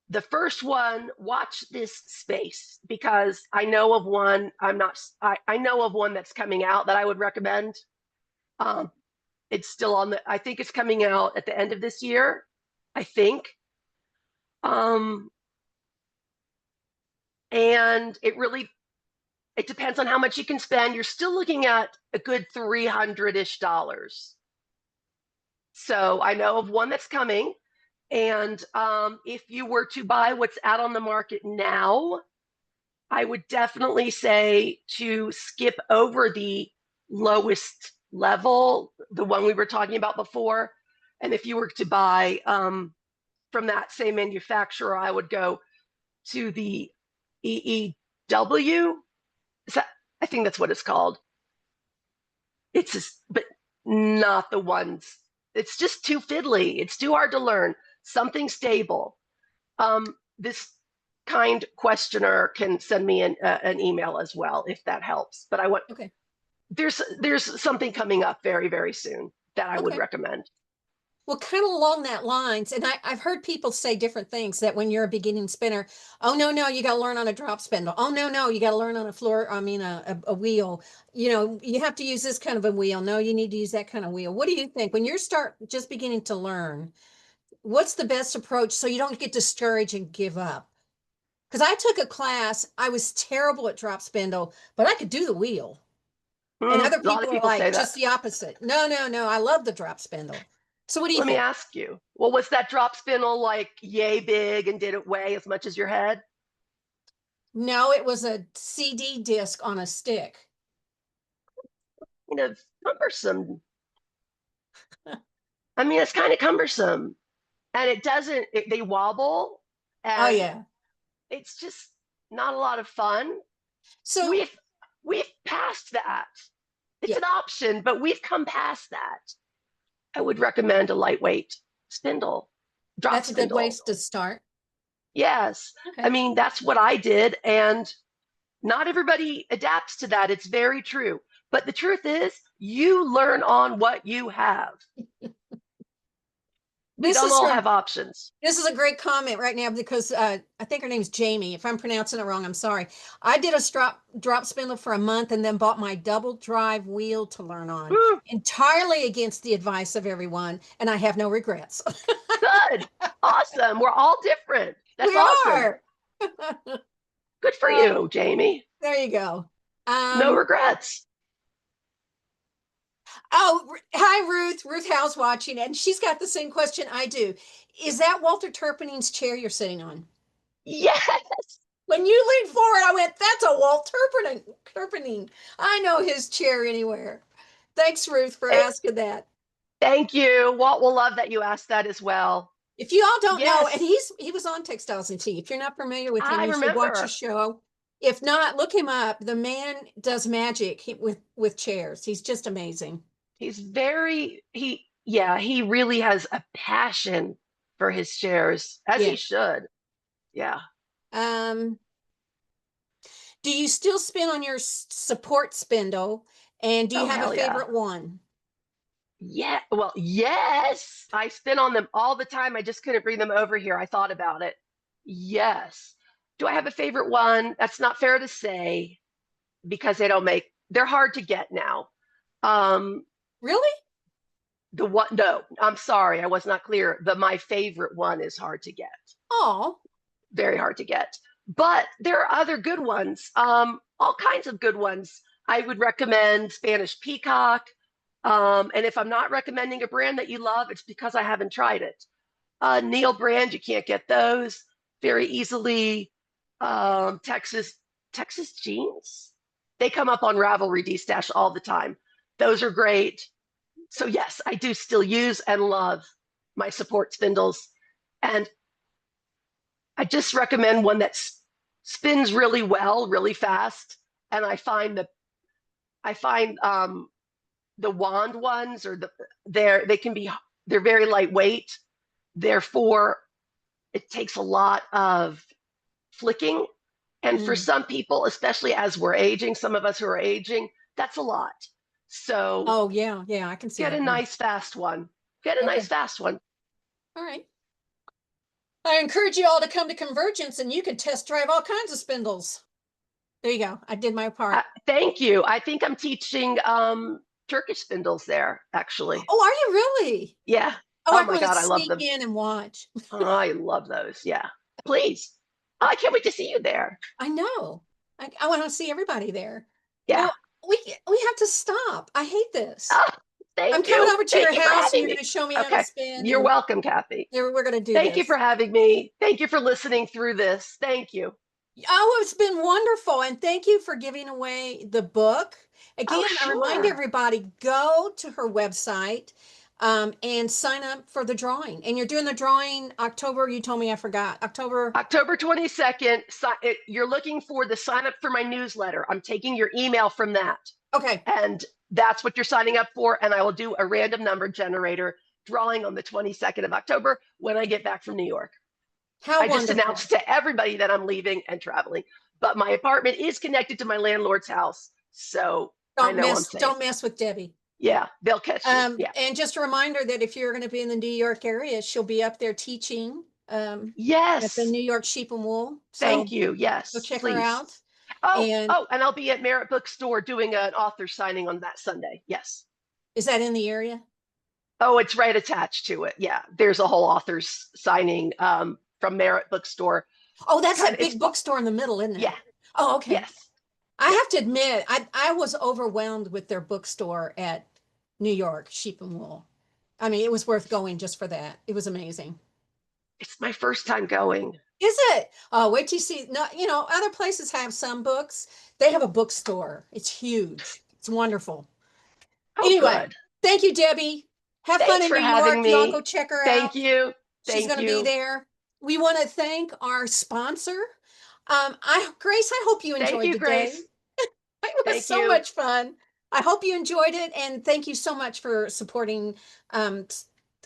The first one, watch this space because I know of one. I know of one that's coming out that I would recommend. Um, it's still I think it's coming out at the end of this year, I think. Um, and it depends on how much you can spend. You're still looking at a good $300-ish. So I know of one that's coming. And if you were to buy what's out on the market now, I would definitely say to skip over the lowest level, the one we were talking about before. And if you were to buy from that same manufacturer, I would go to the EEW. I think that's what it's called. It's just, but not the ones. It's just too fiddly. It's too hard to learn. Something stable. This kind questioner can send me an email as well if that helps. But Okay. there's something coming up very, very soon that I would Okay. recommend. Well, kind of along that lines, and I've heard people say different things that when you're a beginning spinner, oh no, you got to learn on a drop spindle. Oh no, you got to learn on a floor, I mean a wheel. You know, you have to use this kind of a wheel. No, you need to use that kind of wheel. What do you think when you're just beginning to learn? What's the best approach so you don't get discouraged and give up? Because I took a class, I was terrible at drop spindle, but I could do the wheel. And other A lot of people are people say like that. just the opposite. No, I love the drop spindle. So what do you Let me think? ask you, well, was that drop spindle like yay big and did it weigh as much as your head? No, it was a CD disc on a stick. Cumbersome. I mean, it's kind of cumbersome. And they wobble Oh and yeah. it's just not a lot of fun. So We've passed that. It's yeah, an option, but we've come past that. I would recommend a lightweight spindle, drop that's a good way spindle. to start. Yes. I Okay. mean, that's what I did. And not everybody adapts to that. It's very true. But the truth is, you learn on what you have. We This don't is all from have options. This is a great comment right now because I think her name's Jamie. If I'm pronouncing it wrong, I'm sorry. I did a drop spindle for a month and then bought my double drive wheel to learn on, Woo, entirely against the advice of everyone, and I have no regrets. good. Awesome. We're all different. That's We awesome. are. Good for Uh, you, Jamie. there you go. No Um, regrets. hi Ruth. Ruth Howe's watching, and she's got the same question I do. Is that Walter Turpining's chair you're sitting on? Yes. When you leaned forward, I went, that's a Walt Turpining. I know his chair anywhere. Thanks, Ruth, for asking that. Thank you. Walt will love that you asked that as well. If you all don't know, and Yes, he was on Textiles and Tea. If you're not familiar with him, I you should watch his remember. show. If not, look him up. The man does magic with chairs. He's just amazing. He really has a passion for his shares, as he Yeah. should. Yeah. Um, Do you still spin on your support spindle? And do you Oh, have a hell yeah. favorite one? Yeah. Well, yes. I spin on them all the time. I just couldn't bring them over here. I thought about it. Yes. Do I have a favorite one? That's not fair to say because they're hard to get now. Um, Really? the one, no, I'm sorry. I was not clear. My favorite one is hard to get. Oh, Very hard to get. But there are other good ones, all kinds of good ones. I would recommend Spanish Peacock. And if I'm not recommending a brand that you love, it's because I haven't tried it. Neil brand, you can't get those very easily. Texas jeans, they come up on Ravelry D-Stash all the time. Those are great. So yes, I do still use and love my support spindles. And I just recommend one that spins really well, really fast. And I find the wand ones or they're very lightweight. Therefore, it takes a lot of flicking. And for some people, especially as we're aging, some of us who are aging, that's a lot. So oh yeah, yeah, I can see get a that. Yeah. nice fast one. Get a nice Okay. fast one. All right. I encourage you all to come to Convergence and you can test drive all kinds of spindles. There you go. I did my part. Thank you. I think I'm teaching Turkish spindles there, actually. Oh, are you really? Yeah. Oh, Oh I'm my going to God, I love sneak them. in and watch. Oh, I love those. Yeah. Please. I can't wait to see you there. I know. I want to see everybody there. Yeah. Well, we have to stop. I hate this. Oh, I'm thank coming you. over to Thank your you for house and having you're going me. to show me how to Okay. spin You're and welcome, Kathy. we're going to do Thank you this. for having me. Thank you for listening through this. Thank you. Oh, it's been wonderful. And thank you for giving away the book. Again, Oh, I remind sure. everybody, go to her website and sign up for the drawing. And you're doing the drawing October, you told me I forgot. October. October 22nd. You're looking for the sign up for my newsletter. I'm taking your email from that. Okay. And that's what you're signing up for. And I will do a random number generator drawing on the 22nd of October when I get back from New York. How I just wonderful. announced to everybody that I'm leaving and traveling, but my apartment is connected to my landlord's house. So I know I'm safe. Don't mess with Debbie. Yeah, they'll catch me. Yeah. And just a reminder that if you're going to be in the New York area, she'll be up there teaching at the Yes. New York Sheep and Wool. Thank So you. go Yes, check her please. out. Oh, And and I'll be at Merritt Bookstore doing an author signing on that Sunday. Yes. is that in the area? Oh, it's right attached to it. Yeah, there's a whole author's signing from Merritt Bookstore. Oh, that's Kind that of, it's big bookstore in the middle, isn't it? yeah. Oh, okay. Yes. I have to admit, I was overwhelmed with their bookstore at New York Sheep and Wool. I mean, it was worth going just for that. It was amazing. It's my first time going. Is it? Oh, wait till you see. No, you know, other places have some books. They have a bookstore. It's huge. It's wonderful. Oh, Anyway, good. thank you, Debbie. Have fun Thanks in for New having York. Y'all me. go check her Thank out. you. She's Thank going to be you. there. We want to thank our sponsor. Grace, I hope you Thank enjoyed you, the day. Grace. It was Thank so you. much fun. I hope you enjoyed it, and thank you so much for supporting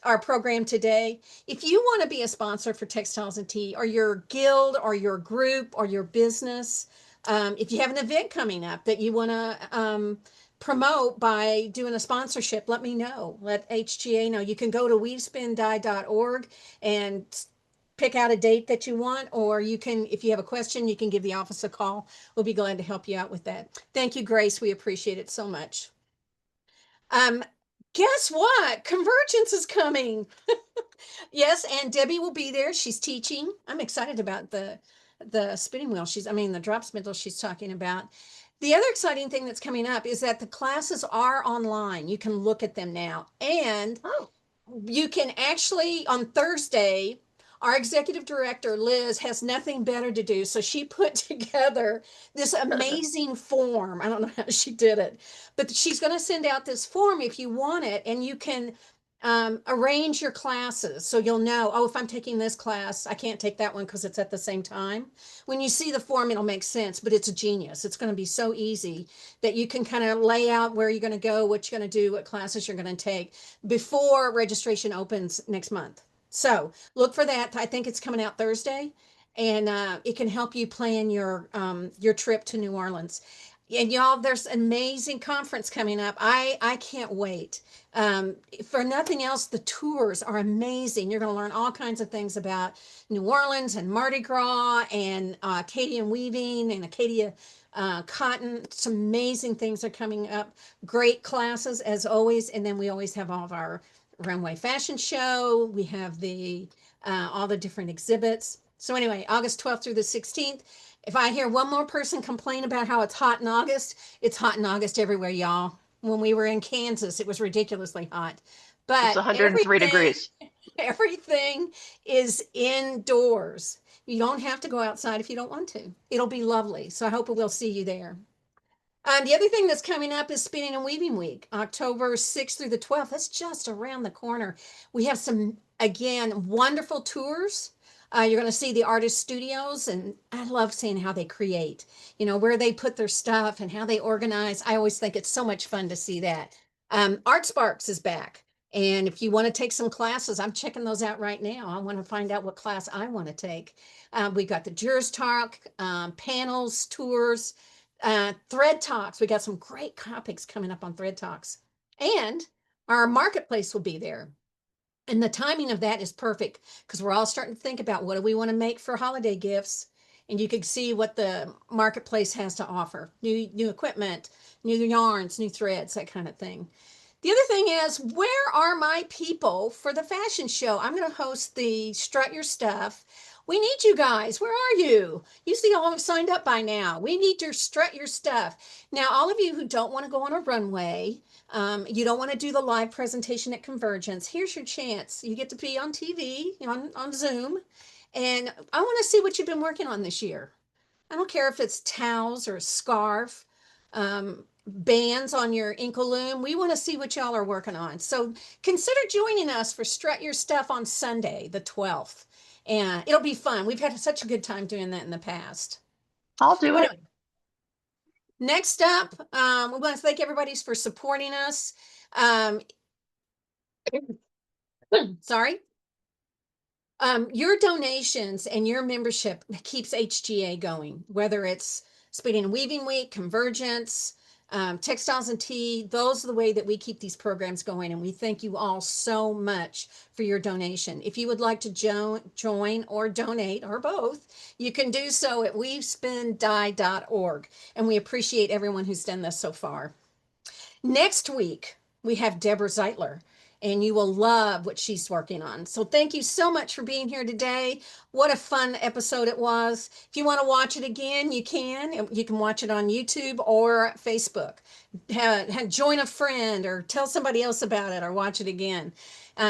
our program today. If you want to be a sponsor for Textiles and Tea, or your guild, or your group, or your business, if you have an event coming up that you want to promote by doing a sponsorship, let me know. Let HGA know. You can go to weavespindye.org and pick out a date that you want, or you can, if you have a question, you can give the office a call. We'll be glad to help you out with that. Thank you, Grace. We appreciate it so much. Guess what? Convergence is coming. Yes, and Debbie will be there. She's teaching. I'm excited about the spinning wheel. The drop spindle she's talking about. The other exciting thing that's coming up is that the classes are online. You can look at them now. And you can actually, on Thursday, our executive director, Liz, has nothing better to do. So she put together this amazing form. I don't know how she did it, but she's going to send out this form if you want it, and you can arrange your classes. So you'll know, oh, if I'm taking this class, I can't take that one because it's at the same time. When you see the form, it'll make sense, but it's a genius. It's going to be so easy that you can kind of lay out where you're going to go, what you're going to do, what classes you're going to take before registration opens next month. So look for that. I think it's coming out Thursday. and it can help you plan your trip to New Orleans. And y'all, there's an amazing conference coming up. I can't wait. For nothing else, the tours are amazing. You're going to learn all kinds of things about New Orleans and Mardi Gras and Acadian weaving and Acadia cotton. Some amazing things are coming up. Great classes as always, and then we always have all of our runway fashion show. We have the all the different exhibits. So anyway, August 12th through the 16th. If I hear one more person complain about how it's hot in August, it's hot in August everywhere, y'all. When we were in Kansas, it was ridiculously hot. It's But 103 degrees. everything is indoors. You don't have to go outside if you don't want to. It'll be lovely. So I hope we'll see you there. The other thing that's coming up is Spinning and Weaving Week, October 6th through the 12th. That's just around the corner. We have some, again, wonderful tours. You're going to see the artist studios, and I love seeing how they create, where they put their stuff and how they organize. I always think it's so much fun to see that. Art Sparks is back. And if you want to take some classes, I'm checking those out right now. I want to find out what class I want to take. We've got the Jurors Talk, panels, tours, Thread Talks. We got some great topics coming up on Thread Talks. And our marketplace will be there. And the timing of that is perfect because we're all starting to think about what do we want to make for holiday gifts. And you can see what the marketplace has to offer. New equipment, new yarns, new threads, that kind of thing. The other thing is, where are my people for the fashion show? I'm going to host the Strut Your Stuff. We need you guys. Where are you? You see, all have signed up by now. We need your Strut Your Stuff. Now, all of you who don't want to go on a runway, you don't want to do the live presentation at Convergence, here's your chance. You get to be on TV, on Zoom, and I want to see what you've been working on this year. I don't care if it's towels or a scarf, bands on your ankle loom. We want to see what y'all are working on. So consider joining us for Strut Your Stuff on Sunday, the 12th. And it'll be fun. We've had such a good time doing that in the past. I'll do it. Anyway, next up, we want to thank everybody for supporting us. Sorry. Your donations and your membership keeps HGA going, whether it's Spinning and Weaving Week, Convergence, Textiles and Tea. Those are the way that we keep these programs going. And we thank you all so much for your donation. If you would like to join or donate or both, you can do so at weavespindie.org. And we appreciate everyone who's done this so far. Next week, we have Deborah Zeitler, and you will love what she's working on. So thank you so much for being here today. What a fun episode it was. If you want to watch it again, you can. You can watch it on YouTube or Facebook. Join a friend or tell somebody else about it or watch it again.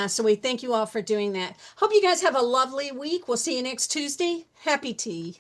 So we thank you all for doing that. Hope you guys have a lovely week. We'll see you next Tuesday. Happy tea.